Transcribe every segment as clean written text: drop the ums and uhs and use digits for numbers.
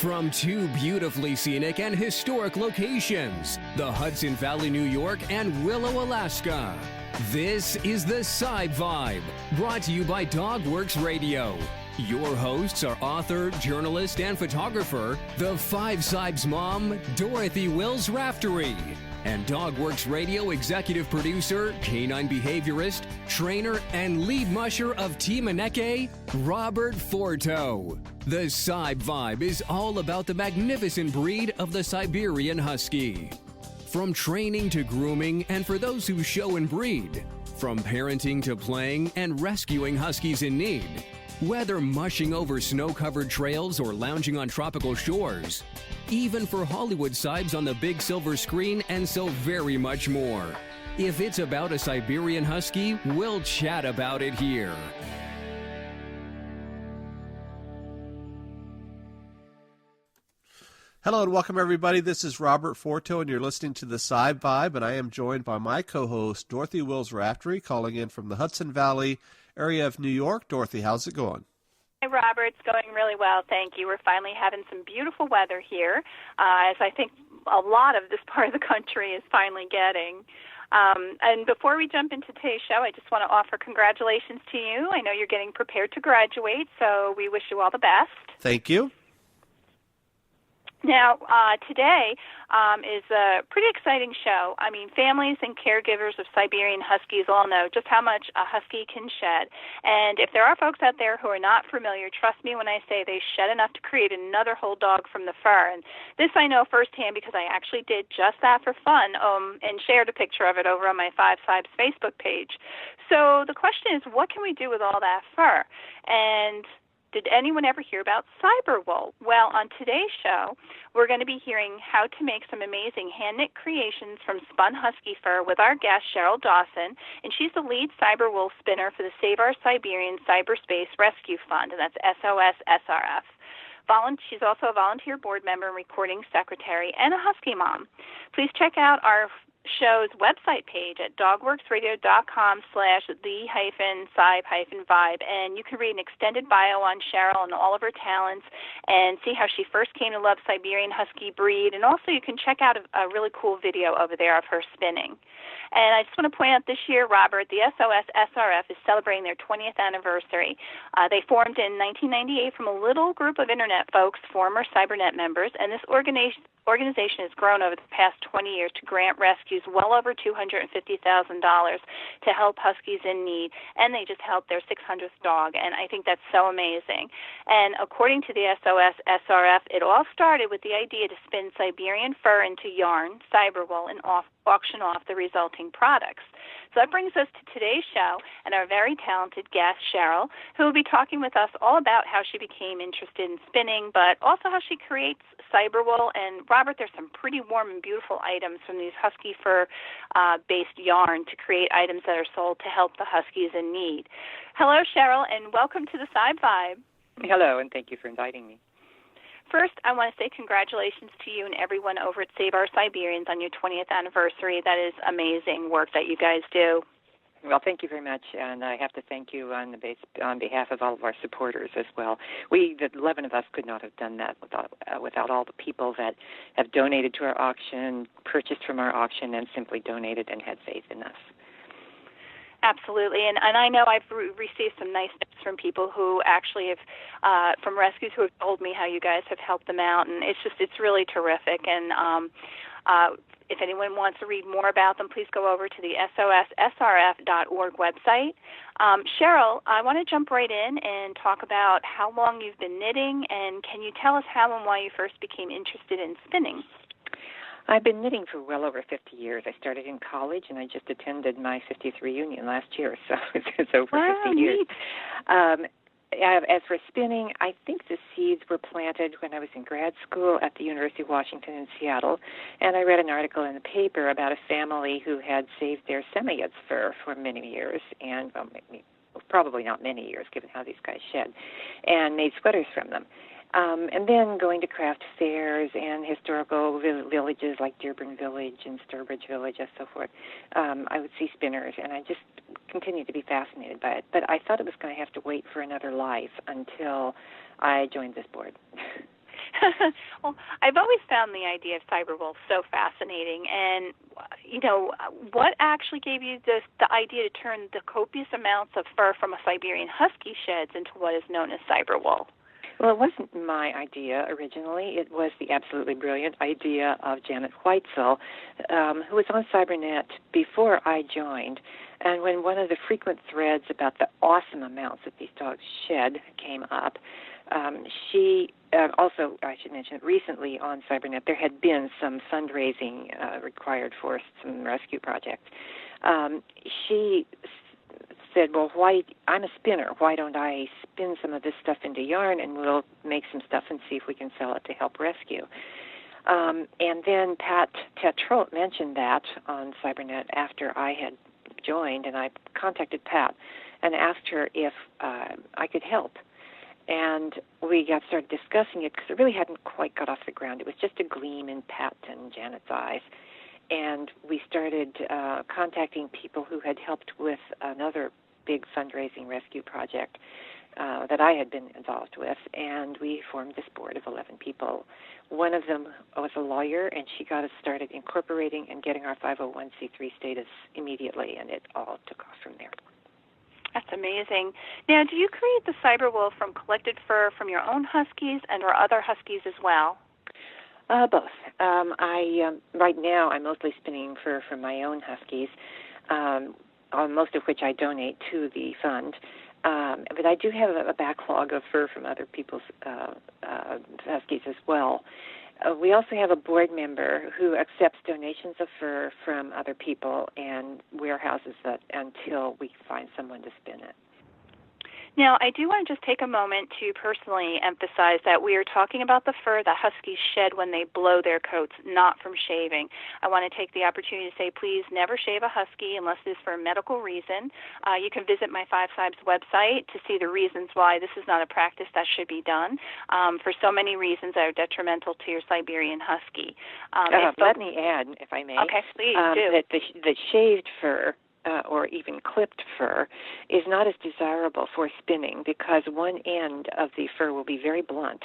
From two beautifully scenic and historic locations, the Hudson Valley, New York, and Willow, Alaska. This is the Sibe Vibe, brought to you by Dogworks Radio. Your hosts are author, journalist, and photographer, the FiveSibes mom, Dorothy Wills Raftery, and Dogworks Radio executive producer, canine behaviorist, trainer, and lead musher of Team Maneke, Robert Forto. The Sibe Vibe is all about the magnificent breed of the Siberian Husky. From training to grooming, and for those who show and breed. From parenting to playing and rescuing Huskies in need. Whether mushing over snow-covered trails or lounging on tropical shores. Even for Hollywood Sibes on the big silver screen, and so very much more. If it's about a Siberian Husky, we'll chat about it here. Hello and welcome, everybody. This is Robert Forto, and you're listening to the Sibe Vibe, and I am joined by my co-host, Dorothy Wills Raftery, calling in from the Hudson Valley area of New York. Dorothy, how's it going? Hi, Robert. It's going really well, thank you. We're finally having some beautiful weather here, as I think a lot of this part of the country is finally getting. And before we jump into today's show, I just want to offer congratulations to you. I know you're getting prepared to graduate, so we wish you all the best. Thank you. Now, today is a pretty exciting show. I mean, families and caregivers of Siberian Huskies all know just how much a Husky can shed. And if there are folks out there who are not familiar, trust me when I say they shed enough to create another whole dog from the fur. And this I know firsthand because I actually did just that for fun and shared a picture of it over on my FiveSibes Facebook page. So the question is, what can we do with all that fur? And did anyone ever hear about Siberwool? Well, on today's show, we're going to be hearing how to make some amazing hand-knit creations from spun husky fur with our guest, Cheryl Dawson, and she's the lead Siberwool spinner for the Save Our Siberians Cyberspace Rescue Fund, and that's SOS-SRF. She's also a volunteer board member and recording secretary and a Husky mom. Please check out our show's website page at dogworksradio.com/the-sibe-vibe, and you can read an extended bio on Cheryl and all of her talents and see how she first came to love Siberian Husky breed, and also you can check out a really cool video over there of her spinning. And I just want to point out this year, Robert, the SOS-SRF is celebrating their 20th anniversary. They formed in 1998 from a little group of Internet folks, former Sibernet members, and this organization has grown over the past 20 years to grant rescues well over $250,000 to help Huskies in need, and they just helped their 600th dog, and I think that's so amazing. And according to the SOS-SRF, it all started with the idea to spin Siberian fur into yarn, Siberwool, and auction off the resulting products. So that brings us to today's show and our very talented guest, Cheryl, who will be talking with us all about how she became interested in spinning, but also how she creates Siberwool. And Robert, there's some pretty warm and beautiful items from these husky fur-based yarn to create items that are sold to help the Huskies in need. Hello, Cheryl, and welcome to the Sibe Vibe. Hello, and thank you for inviting me. First, I want to say congratulations to you and everyone over at Save Our Siberians on your 20th anniversary. That is amazing work that you guys do. Well, thank you very much, and I have to thank you on behalf of all of our supporters as well. The 11 of us could not have done that without all the people that have donated to our auction, purchased from our auction, and simply donated and had faith in us. Absolutely, and I know I've received some nice tips from people who actually have, from rescues who have told me how you guys have helped them out, and it's really terrific. And if anyone wants to read more about them, please go over to the SOS-SRF.org website. Cheryl, I want to jump right in and talk about how long you've been knitting, and can you tell us how and why you first became interested in spinning? I've been knitting for well over 50 years. I started in college, and I just attended my 50th reunion last year, so it's over 50 years. Neat. As for spinning, I think the seeds were planted when I was in grad school at the University of Washington in Seattle, and I read an article in the paper about a family who had saved their Samoyed's fur for many years, and probably not many years, given how these guys shed, and made sweaters from them. And then going to craft fairs and historical villages like Dearborn Village and Sturbridge Village and so forth, I would see spinners, and I just continued to be fascinated by it. But I thought it was going to have to wait for another life until I joined this board. Well, I've always found the idea of Siberwool so fascinating. And, what actually gave you the idea to turn the copious amounts of fur from a Siberian Husky sheds into what is known as Siberwool? Well, it wasn't my idea originally. It was the absolutely brilliant idea of Janet Whitesell, who was on Sibernet before I joined. And when one of the frequent threads about the awesome amounts that these dogs shed came up, she also, I should mention, recently on Sibernet, there had been some fundraising required for some rescue projects. She said, well, I'm a spinner. Why don't I spin some of this stuff into yarn and we'll make some stuff and see if we can sell it to help rescue. And then Pat Tetrolt mentioned that on Sibernet after I had joined, and I contacted Pat and asked her if I could help. And we started discussing it because it really hadn't quite got off the ground. It was just a gleam in Pat and Janet's eyes. And we started contacting people who had helped with another big fundraising rescue project that I had been involved with, and we formed this board of 11 people. One of them was a lawyer, and she got us started incorporating and getting our 501c3 status immediately, and it all took off from there. That's amazing. Now, do you create the Siberwool from collected fur from your own Huskies and or other Huskies as well? Both. Right now I'm mostly spinning fur from my own Huskies, most of which I donate to the fund. But I do have a backlog of fur from other people's Huskies as well. We also have a board member who accepts donations of fur from other people and warehouses that until we find someone to spin it. Now, I do want to just take a moment to personally emphasize that we are talking about the fur that Huskies shed when they blow their coats, not from shaving. I want to take the opportunity to say, please never shave a Husky unless it is for a medical reason. You can visit my FiveSibes website to see the reasons why this is not a practice that should be done for so many reasons that are detrimental to your Siberian Husky. Let me add, if I may. Okay, please do. That the shaved fur or even clipped fur is not as desirable for spinning because one end of the fur will be very blunt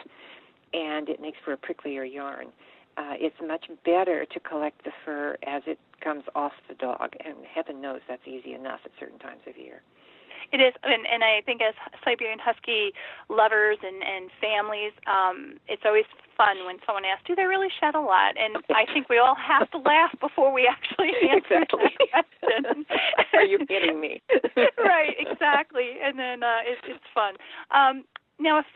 and it makes for a pricklier yarn. It's much better to collect the fur as it comes off the dog, and heaven knows that's easy enough at certain times of year. It is, and I think as Siberian Husky lovers and families, it's always fun when someone asks, do they really shed a lot? And I think we all have to laugh before we actually answer that question. Are you kidding me? Right, exactly. And then it's fun. Now, if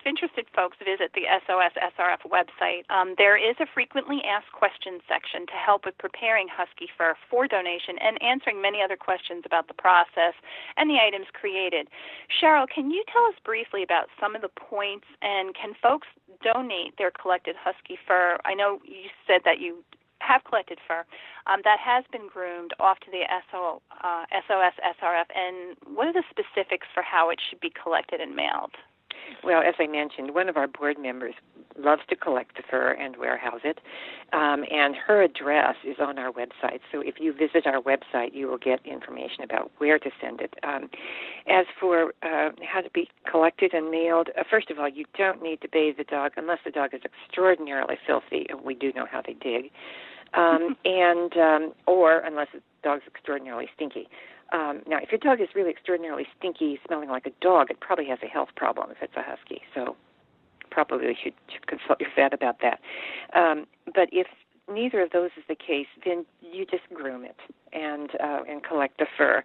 interested folks visit the SOS-SRF website, there is a frequently asked questions section to help with preparing Husky fur for donation and answering many other questions about the process and the items created. Cheryl, can you tell us briefly about some of the points, and can folks donate their collected Husky fur? I know you said that you have collected fur that has been groomed off to the SOS-SRF, and what are the specifics for how it should be collected and mailed? Well, as I mentioned, one of our board members loves to collect the fur and warehouse it, and her address is on our website. So if you visit our website, you will get information about where to send it. As for how to be collected and mailed, first of all, you don't need to bathe the dog unless the dog is extraordinarily filthy, and we do know how they dig, or unless the dog's extraordinarily stinky. Now, if your dog is really extraordinarily stinky, smelling like a dog, it probably has a health problem if it's a Husky. So probably should consult your vet about that. But if neither of those is the case, then you just groom it and collect the fur.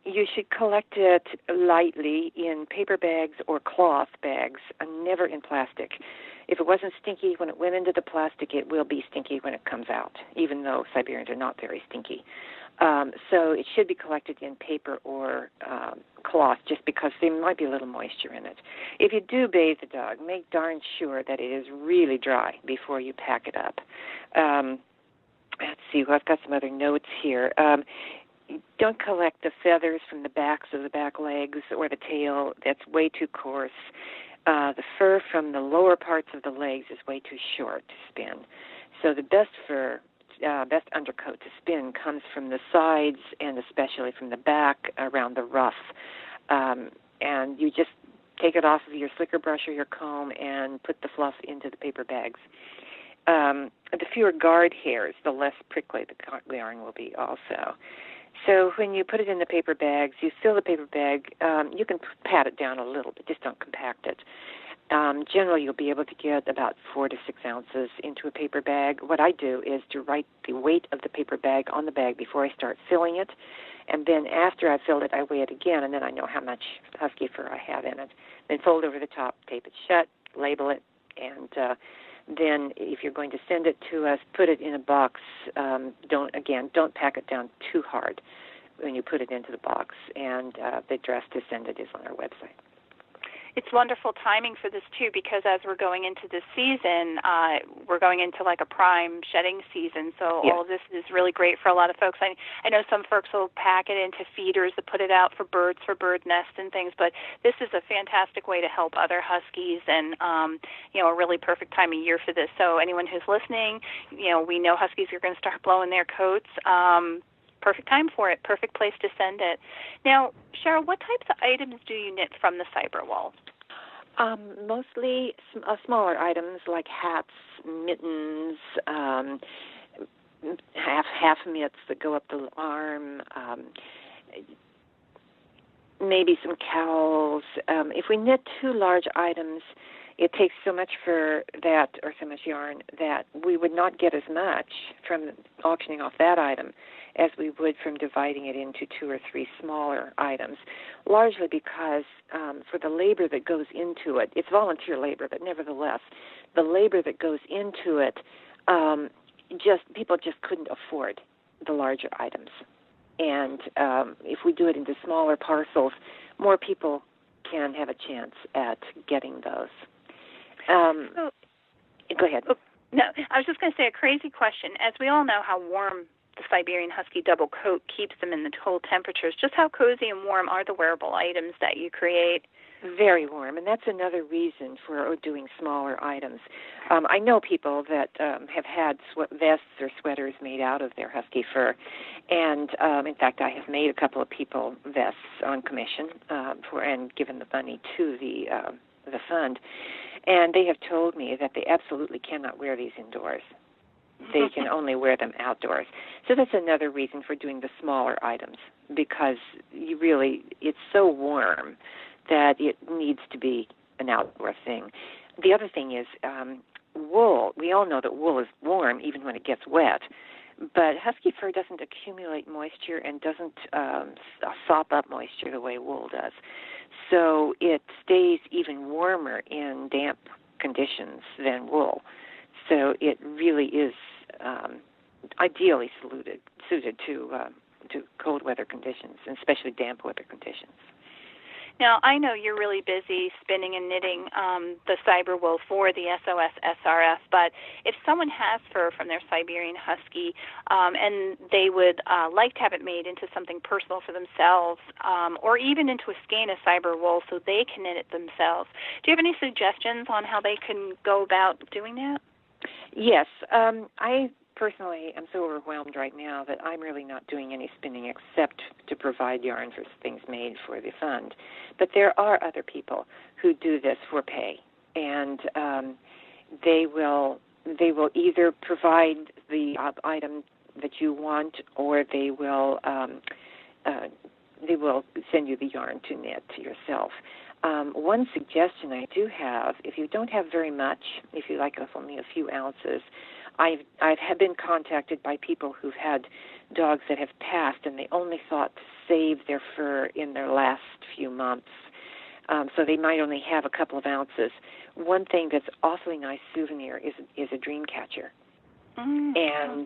You should collect it lightly in paper bags or cloth bags, never in plastic. If it wasn't stinky when it went into the plastic, it will be stinky when it comes out, even though Siberians are not very stinky. So it should be collected in paper or cloth, just because there might be a little moisture in it. If you do bathe the dog, make darn sure that it is really dry before you pack it up. Let's see, well, I've got some other notes here. Don't collect the feathers from the backs of the back legs or the tail. That's way too coarse. The fur from the lower parts of the legs is way too short to spin. So the best fur, best undercoat to spin comes from the sides and especially from the back around the ruff. And you just take it off of your slicker brush or your comb and put the fluff into the paper bags. The fewer guard hairs, the less prickly the yarn will be also. So when you put it in the paper bags, you fill the paper bag. You can pat it down a little bit, just don't compact it. Generally, you'll be able to get about 4 to 6 ounces into a paper bag. What I do is to write the weight of the paper bag on the bag before I start filling it, and then after I've filled it, I weigh it again, and then I know how much husky fur I have in it. Then fold over the top, tape it shut, label it, and then if you're going to send it to us, put it in a box. Don't pack it down too hard when you put it into the box, and the address to send it is on our website. It's wonderful timing for this, too, because as we're going into this season, we're going into like a prime shedding season, so yes. all of this is really great for a lot of folks. I know some folks will pack it into feeders to put it out for birds, for bird nests and things, but this is a fantastic way to help other huskies and, a really perfect time of year for this. So anyone who's listening, we know huskies are going to start blowing their coats. Perfect time for it, perfect place to send it. Now, Cheryl, what types of items do you knit from the Siberwool? Mostly smaller items like hats, mittens, half mitts that go up the arm, maybe some cowls. If we knit too large items, it takes so much for that or so much yarn that we would not get as much from auctioning off that item as we would from dividing it into 2 or 3 smaller items, largely because for the labor that goes into it, it's volunteer labor, but nevertheless, the labor that goes into it, people just couldn't afford the larger items. And if we do it into smaller parcels, more people can have a chance at getting those. Go ahead. No, I was just going to say a crazy question. As we all know how warm the Siberian Husky double coat keeps them in the cold temperatures, just how cozy and warm are the wearable items that you create? Very warm, and that's another reason for doing smaller items. I know people that have had vests or sweaters made out of their husky fur, and in fact, I have made a couple of people vests on commission and given the money to the fund, and they have told me that they absolutely cannot wear these indoors. They can only wear them outdoors. So that's another reason for doing the smaller items, because it's so warm that it needs to be an outdoor thing. The other thing is wool. We all know that wool is warm even when it gets wet, but husky fur doesn't accumulate moisture and doesn't sop up moisture the way wool does. So it stays even warmer in damp conditions than wool. So it really is ideally suited to cold weather conditions, and especially damp weather conditions. Now, I know you're really busy spinning and knitting the Siberwool for the SOS-SRF, but if someone has fur from their Siberian Husky and they would like to have it made into something personal for themselves or even into a skein of Siberwool so they can knit it themselves, do you have any suggestions on how they can go about doing that? Yes. I personally am so overwhelmed right now that I'm really not doing any spinning except to provide yarn for things made for the fund. But there are other people who do this for pay, and they will either provide the item that you want, or they will send you the yarn to knit yourself. One suggestion I do have, if you don't have very much, if you like only a few ounces, I've been contacted by people who've had dogs that have passed, and they only thought to save their fur in their last few months. So they might only have a couple of ounces. One thing that's awfully nice souvenir is a dream catcher. And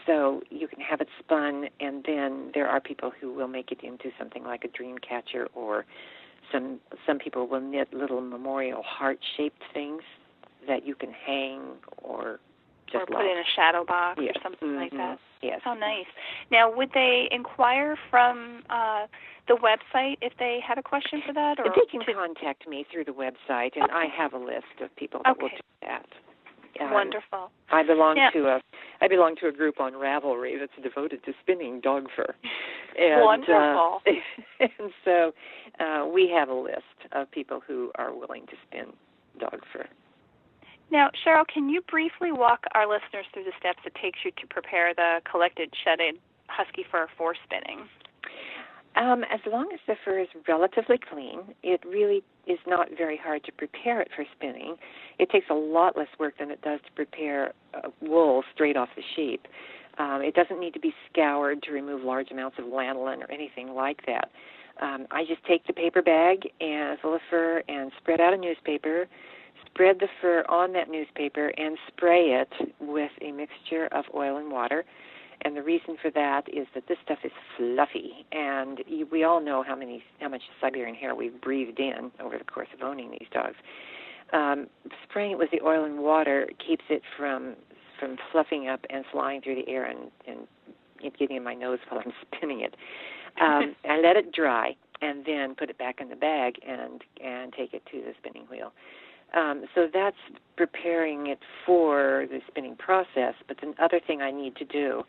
so you can have it spun, and then there are people who will make it into something like a dream catcher, or some people will knit little memorial heart-shaped things that you can hang or just put in a shadow box yes. or something like that. Yes. How nice. Now, would they inquire from the website if they had a question for that? Or they can contact me through the website, and I have a list of people that will do that. Wonderful. I belong to a group on Ravelry that's devoted to spinning dog fur. And, wonderful. And so we have a list of people who are willing to spin dog fur. Now, Cheryl, can you briefly walk our listeners through the steps it takes you to prepare the collected shedded husky fur for spinning? As long as the fur is relatively clean, it really is not very hard to prepare it for spinning. It takes a lot less work than it does to prepare wool straight off the sheep. It doesn't need to be scoured to remove large amounts of lanolin or anything like that. I just take the paper bag and full of fur and spread out a newspaper, spread the fur on that newspaper, and spray it with a mixture of oil and water. And the reason for that is that this stuff is fluffy, and we all know how much Siberian hair we've breathed in over the course of owning these dogs. Spraying it with the oil and water keeps it from fluffing up and flying through the air and getting in my nose while I'm spinning it. I let it dry and then put it back in the bag and take it to the spinning wheel. So that's preparing it for the spinning process. But the other thing I need to do,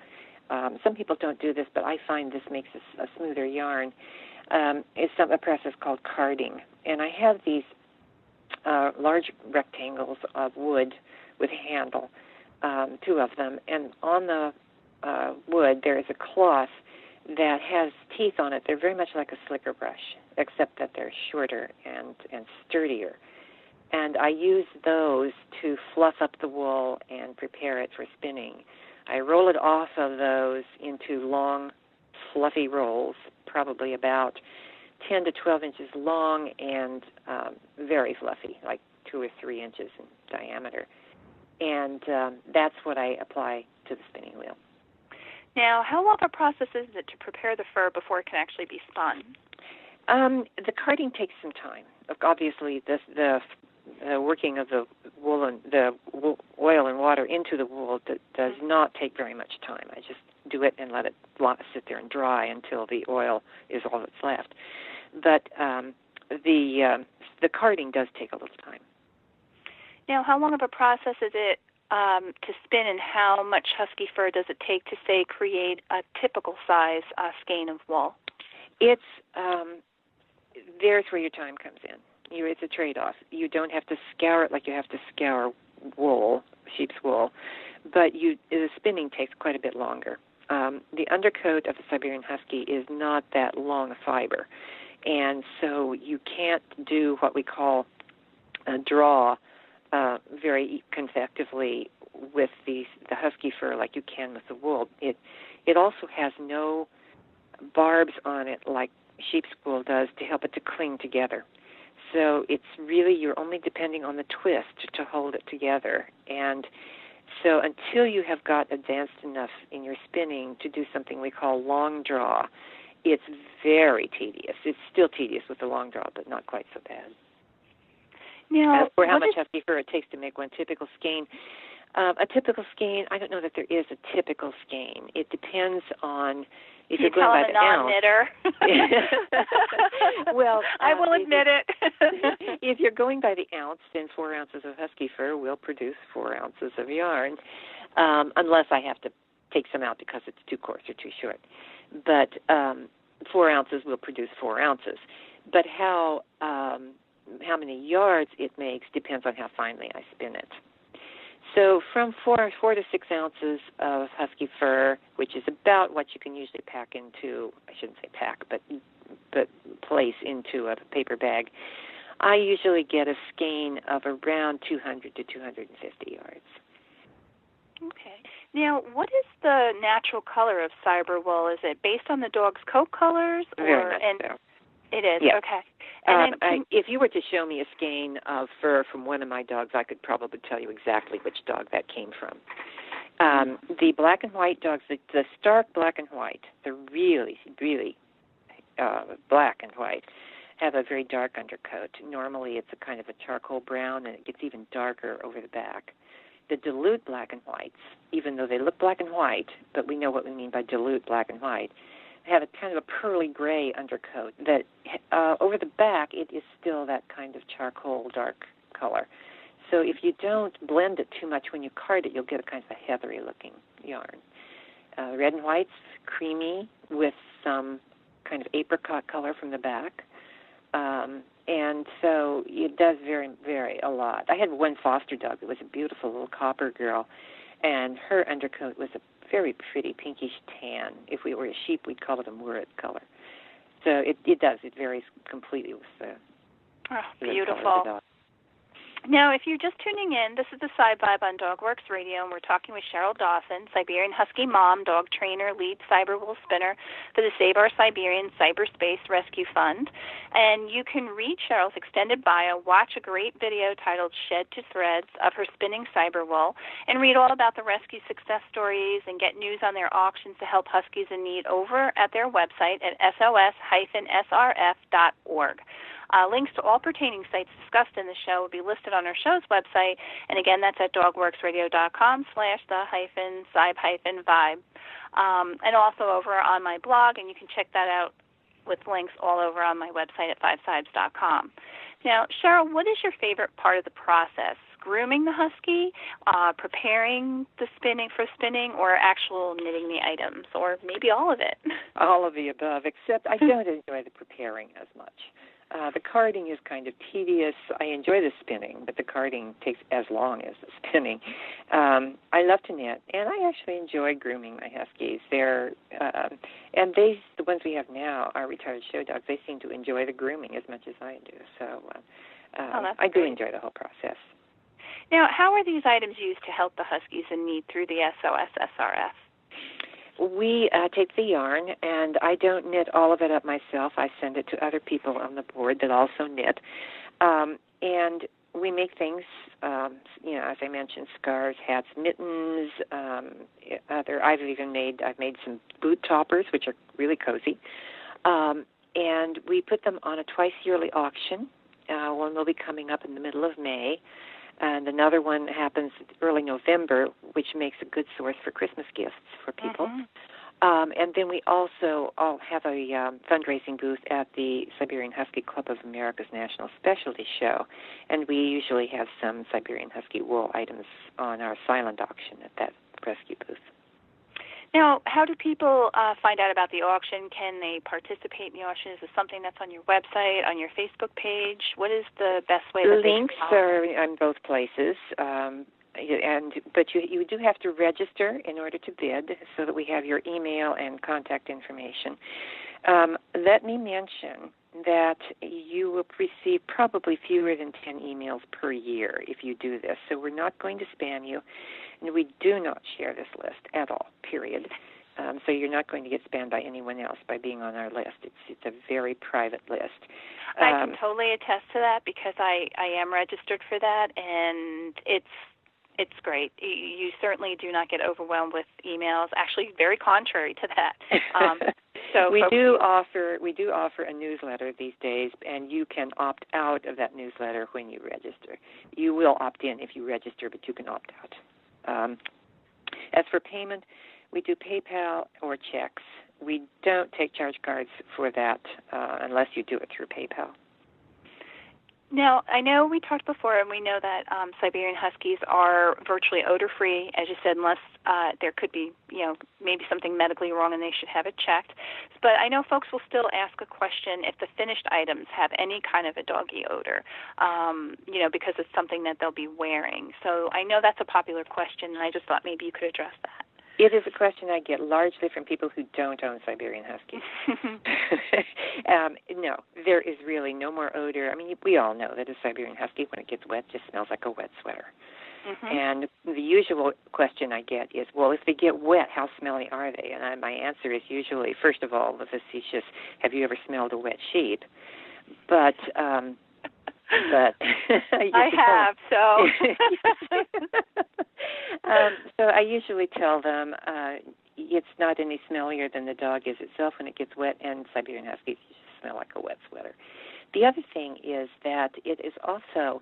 some people don't do this, but I find this makes a smoother yarn, is a process called carding. And I have these large rectangles of wood with a handle, 2 of them. And on the wood there is a cloth that has teeth on it. They're very much like a slicker brush, except that they're shorter and sturdier. And I use those to fluff up the wool and prepare it for spinning. I roll it off of those into long, fluffy rolls, probably about 10 to 12 inches long and very fluffy, like 2 or 3 inches in diameter. And that's what I apply to the spinning wheel. Now, how long a process is it to prepare the fur before it can actually be spun? The carding takes some time. Obviously, the working of the wool and the oil and water into the wool does not take very much time. I just do it and let it sit there and dry until the oil is all that's left. But the carding does take a little time. Now, how long of a process is it to spin, and how much husky fur does it take to, say, create a typical size skein of wool? It's there's where your time comes in. It's a trade-off. You don't have to scour it like you have to scour wool, sheep's wool, but the spinning takes quite a bit longer. The undercoat of the Siberian Husky is not that long a fiber, and so you can't do what we call a draw very consecutively with the husky fur like you can with the wool. It also has no barbs on it like sheep's wool does to help it to cling together. So it's really, you're only depending on the twist to hold it together. And so until you have got advanced enough in your spinning to do something we call long draw, it's very tedious. It's still tedious with the long draw, but not quite so bad. Now, as for how much husky fur it takes to make one typical skein, a typical skein, I don't know that there is a typical skein. It depends on if you're going by the ounce. Well, I will admit it. If you're going by the ounce, then 4 ounces of husky fur will produce 4 ounces of yarn, unless I have to take some out because it's too coarse or too short. But 4 ounces will produce 4 ounces. But how many yards it makes depends on how finely I spin it. So from 4 to 6 ounces of husky fur, which is about what you can usually pack into, I shouldn't say pack, but place into a paper bag, I usually get a skein of around 200 to 250 yards. Okay. Now, what is the natural color of Siberwool? Is it based on the dog's coat colors? Very much so. It is? Yeah. Okay. And then if you were to show me a skein of fur from one of my dogs, I could probably tell you exactly which dog that came from. The black and white dogs, the stark black and white, the really, really black and white, have a very dark undercoat. Normally it's a kind of a charcoal brown, and it gets even darker over the back. The dilute black and whites, even though they look black and white, but we know what we mean by dilute black and white, have a kind of a pearly gray undercoat that over the back it is still that kind of charcoal dark color. So if you don't blend it too much when you card it, you'll get a kind of a heathery looking yarn. Red and white's creamy, with some kind of apricot color from the back. And so it does vary a lot. I had one foster dog that was a beautiful little copper girl, and her undercoat was a very pretty pinkish tan. If we were a sheep, we'd call it a murret color. So it does. It varies completely with the beautiful. color of the dog. Now, if you're just tuning in, this is the Sibe Vibe on DogWorks Radio, and we're talking with Cheryl Dawson, Siberian Husky mom, dog trainer, lead Siberwool spinner for the Save Our Siberians Cyberspace Rescue Fund. And you can read Cheryl's extended bio, watch a great video titled Shed to Threads of her spinning Siberwool, and read all about the rescue success stories and get news on their auctions to help Huskies in need over at their website at SOS-SRF.org. Links to all pertaining sites discussed in the show will be listed on our show's website, and again, that's at dogworksradio.com/the-Sibe-Vibe, and also over on my blog, and you can check that out with links all over on my website at FiveSibes.com. Now, Cheryl, what is your favorite part of the process? Grooming the Husky, preparing the spinning, or actual knitting the items, or maybe all of it? All of the above, except I don't enjoy the preparing as much. The carding is kind of tedious. I enjoy the spinning, but the carding takes as long as the spinning. I love to knit, and I actually enjoy grooming my Huskies. The ones we have now, are retired show dogs. They seem to enjoy the grooming as much as I do. So I do enjoy the whole process. Now, how are these items used to help the Huskies in need through the SOS-SRF? We take the yarn, and I don't knit all of it up myself. I send it to other people on the board that also knit. And we make things, as I mentioned, scarves, hats, mittens. I've made some boot toppers, which are really cozy. And we put them on a twice-yearly auction. One will be coming up in the middle of May. And another one happens early November, which makes a good source for Christmas gifts for people. Mm-hmm. And then we also all have a fundraising booth at the Siberian Husky Club of America's National Specialty Show, and we usually have some Siberian Husky wool items on our silent auction at that rescue booth. Now, how do people find out about the auction? Can they participate in the auction? Is this something that's on your website, on your Facebook page? What is the best way that links are in both places, but you do have to register in order to bid, so that we have your email and contact information. Let me mention that you will receive probably fewer than 10 emails per year if you do this. So we're not going to spam you, and we do not share this list at all, period. So you're not going to get spammed by anyone else by being on our list. It's a very private list. I can totally attest to that, because I am registered for that, and it's great. You certainly do not get overwhelmed with emails. Actually, very contrary to that. So we do offer a newsletter these days, and you can opt out of that newsletter when you register. You will opt in if you register, but you can opt out. As for payment, we do PayPal or checks. We don't take charge cards for that unless you do it through PayPal. Now, I know we talked before, and we know that Siberian Huskies are virtually odor-free, as you said, unless there could be, maybe something medically wrong and they should have it checked. But I know folks will still ask a question if the finished items have any kind of a doggy odor, because it's something that they'll be wearing. So I know that's a popular question, and I just thought maybe you could address that. It is a question I get largely from people who don't own Siberian Huskies. No, there is really no more odor. I mean, we all know that a Siberian Husky, when it gets wet, just smells like a wet sweater. Mm-hmm. And the usual question I get is, well, if they get wet, how smelly are they? And my answer is usually, first of all, the facetious, have you ever smelled a wet sheep? But I have, so. So I usually tell them it's not any smellier than the dog is itself when it gets wet, and Siberian Huskies smell like a wet sweater. The other thing is that it is also,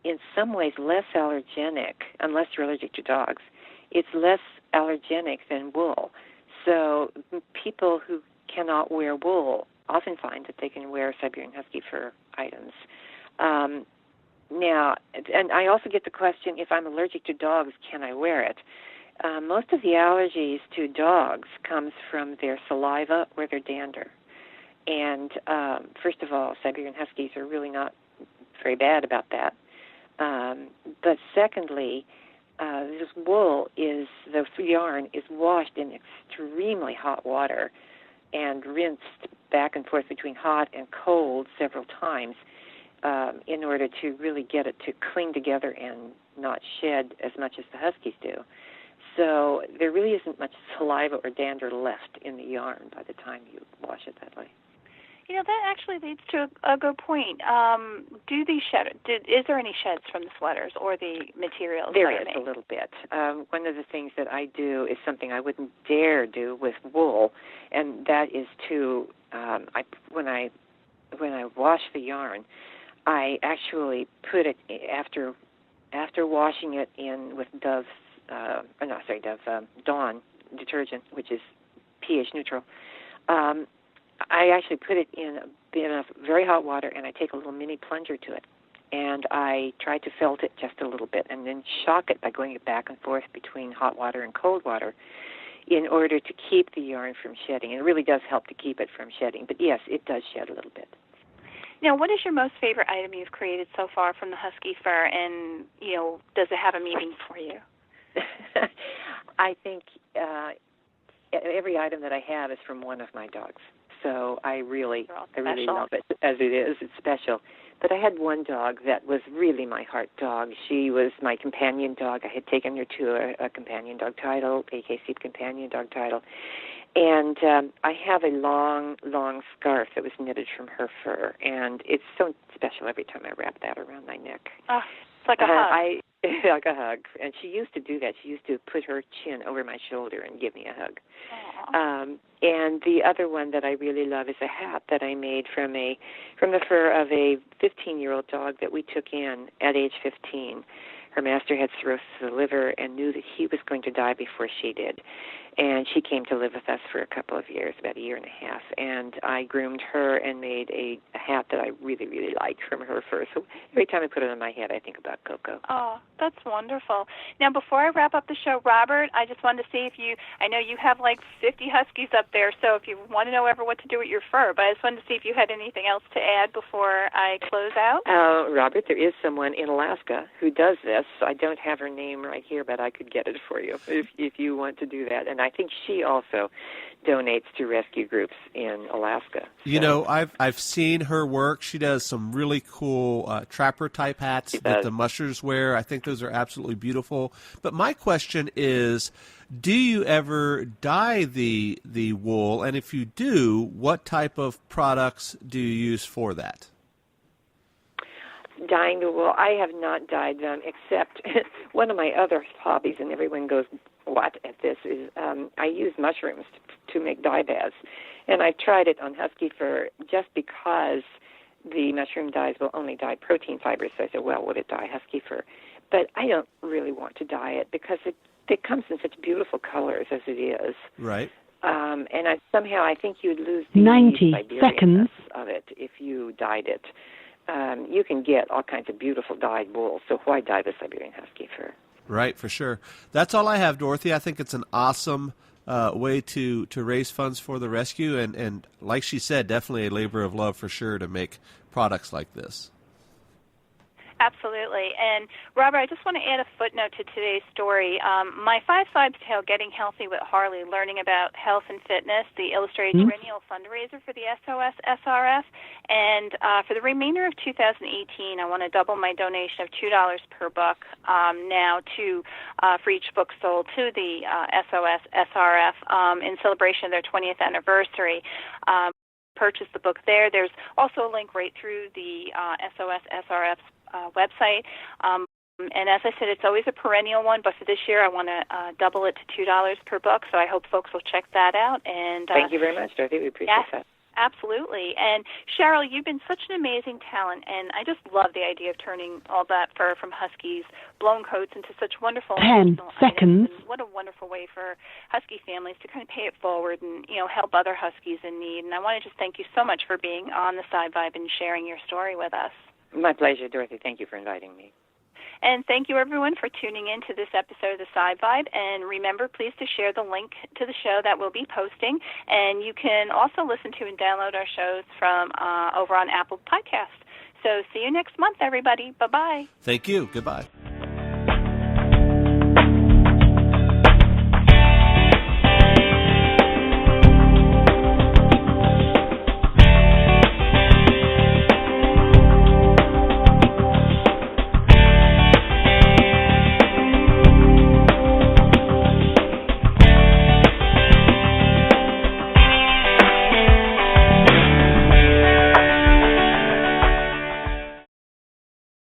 in some ways, less allergenic, unless you're allergic to dogs. It's less allergenic than wool. So people who cannot wear wool often find that they can wear Siberian Husky fur items. Now, and I also get the question, if I'm allergic to dogs, can I wear it? Most of the allergies to dogs comes from their saliva or their dander. And first of all, Siberian Huskies are really not very bad about that. But secondly, this the yarn is washed in extremely hot water and rinsed back and forth between hot and cold several times in order to really get it to cling together and not shed as much as the Huskies do. So there really isn't much saliva or dander left in the yarn by the time you wash it that way. You know, that actually leads to a good point. Is there any sheds from the sweaters or the materials? There is a little bit. One of the things that I do is something I wouldn't dare do with wool, and that is to when I wash the yarn, I actually put it after washing it in with Dawn detergent, which is pH neutral. I actually put it in very hot water, and I take a little mini plunger to it, and I try to felt it just a little bit, and then shock it by going back and forth between hot water and cold water in order to keep the yarn from shedding. And it really does help to keep it from shedding. But yes, it does shed a little bit. Now, what is your most favorite item you've created so far from the Husky fur, and does it have a meaning for you? I think every item that I have is from one of my dogs. So I really love it as it is. It's special. But I had one dog that was really my heart dog. She was my companion dog. I had taken her to a companion dog title, AKC companion dog title. And I have a long, long scarf that was knitted from her fur. And it's so special every time I wrap that around my neck. Oh, it's like a hug. Like a hug. And she used to do that. She used to put her chin over my shoulder and give me a hug. And the other one that I really love is a hat that I made from the fur of a 15-year-old dog that we took in at age 15. Her master had cirrhosis of the liver and knew that he was going to die before she did. And she came to live with us for a couple of years, about a year and a half. And I groomed her and made a hat that I really, really liked from her fur. So every time I put it on my head, I think about Coco. Oh, that's wonderful. Now, before I wrap up the show, Robert, I just wanted to see I know you have like 50 Huskies up there, so if you want to know ever what to do with your fur, but I just wanted to see if you had anything else to add before I close out. Robert, there is someone in Alaska who does this. I don't have her name right here, but I could get it for you if you want to do that. And I think she also donates to rescue groups in Alaska. So. You know, I've seen her work. She does some really cool trapper-type hats that the mushers wear. I think those are absolutely beautiful. But my question is, do you ever dye the wool? And if you do, what type of products do you use for that? Dyeing the wool, I have not dyed them, except one of my other hobbies, and everyone goes, what, at this, is I use mushrooms to make dye baths. And I've tried it on Husky fur just because the mushroom dyes will only dye protein fibers. So I said, well, would it dye Husky fur? But I don't really want to dye it because it comes in such beautiful colors as it is. Right. And I think you'd lose the 90 Siberian-ness of it if you dyed it. You can get all kinds of beautiful dyed wool, so why dye the Siberian Husky fur? Right, for sure. That's all I have, Dorothy. I think it's an awesome way to raise funds for the rescue, and like she said, definitely a labor of love for sure to make products like this. Absolutely. And, Robert, I just want to add a footnote to today's story. My FiveSibes tale, Getting Healthy with Harley, Learning About Health and Fitness, the illustrated perennial fundraiser for the SOS-SRF. And for the remainder of 2018, I want to double my donation of $2 per book now for each book sold to the SOS-SRF in celebration of their 20th anniversary. Purchase the book there. There's also a link right through the SOS-SRF's website. And as I said, it's always a perennial one, but for this year I want to double it to $2 per book, so I hope folks will check that out. And thank you very much, Dorothy. We appreciate that. Absolutely. And Cheryl, you've been such an amazing talent, and I just love the idea of turning all that fur from Huskies, blown coats, into such wonderful 10 seconds. What a wonderful way for Husky families to kind of pay it forward and, help other Huskies in need. And I want to just thank you so much for being on the Sibe Vibe and sharing your story with us. My pleasure, Dorothy. Thank you for inviting me. And thank you, everyone, for tuning in to this episode of the Sibe Vibe. And remember, please, to share the link to the show that we'll be posting. And you can also listen to and download our shows from over on Apple Podcasts. So see you next month, everybody. Bye-bye. Thank you. Goodbye.